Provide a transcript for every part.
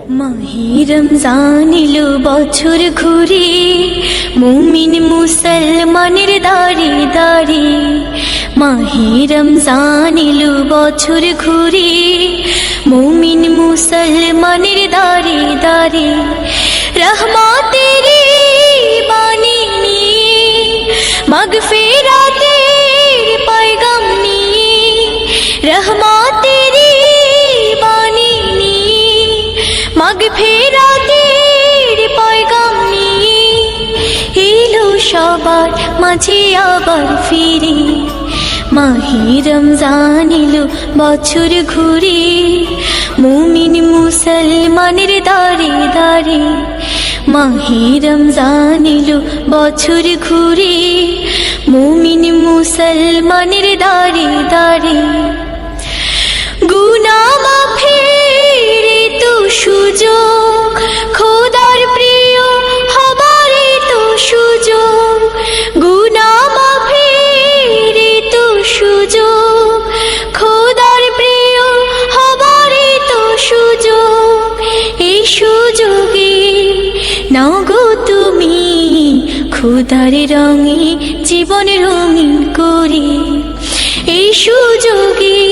মাহে রমজান এলো বছর ঘুরে, মুমিন মুসলমানের দাঁড়ে দাঁড়ে। মাহে রমজান এলো বছর ঘুরে, মুমিন মুসলমানের দাঁড়ে দাঁড়ে। রহমতের বাণী নিয়ে, মাগফিরাতের পয়গাম নিয়ে, রহমতের বাণী নিয়ে, মাগফিরাতের পয়গাম নিয়ে এলো সবার মাঝে আবার ফিরে। মাহে রমজান এলো বছর ঘুরে, মুমিন মুসলমানের দাঁড়ে দাঁড়ে। মাহে রমজান এলো বছর ঘুরে, মুমিন মুসলমানের দাঁড়ে দাঁড়ে। গুনাহ মাফের তো সুযোগ, খোদার প্রিয় হবার তো সুযোগ। গুনাহ মাফের তো সুযোগ, খোদার প্রিয় হবার তো সুযোগ। এই সুযোগে নাও গো তুমি খোদার রঙে জীবন রঙিন করে। এই সুযোগে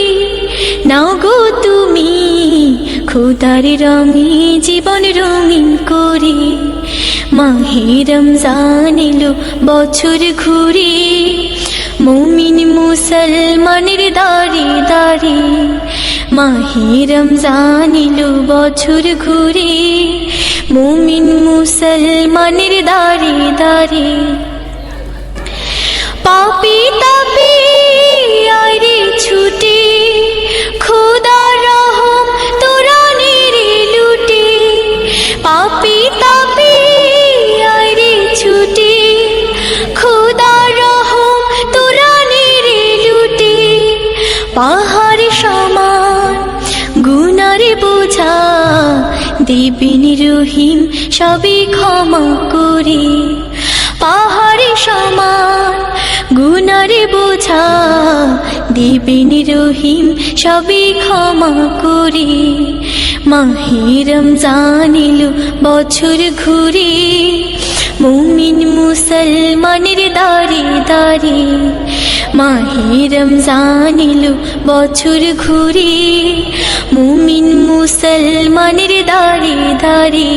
নাও গো তুমি খোদার রঙে জীবন রঙিন করে। মাহে রমজান এলো বছর ঘুরে, মুমিন মুসলমানের দাঁড়ে দাঁড়ে। মাহে রমজান এলো বছর ঘুরে, মুমিন মুসলমানের দাঁড়ে দাঁড়ে। পাপী তাপী আইরে ছুটে, খোদার রহম তোরা নিরে লুটে। পাপী তাপী আইরে ছুটে, খোদার রহম তোরা নিরে লুটে। পাহাড় সমান গুনারে বোঝা, দেবেন রহিম সবে ক্ষমা করে। পাহাড় সমান গুনারে বোঝা, দেবেন রহিম সবে ক্ষমা করে। মাহে রমজান এলো বছর ঘুরে, মুমিন মুসলমানের দাঁড়ে দাঁড়ে। মাহে রমজান এলো বছর ঘুরে, মুমিন মুসলমানের দাঁড়ে দাঁড়ে।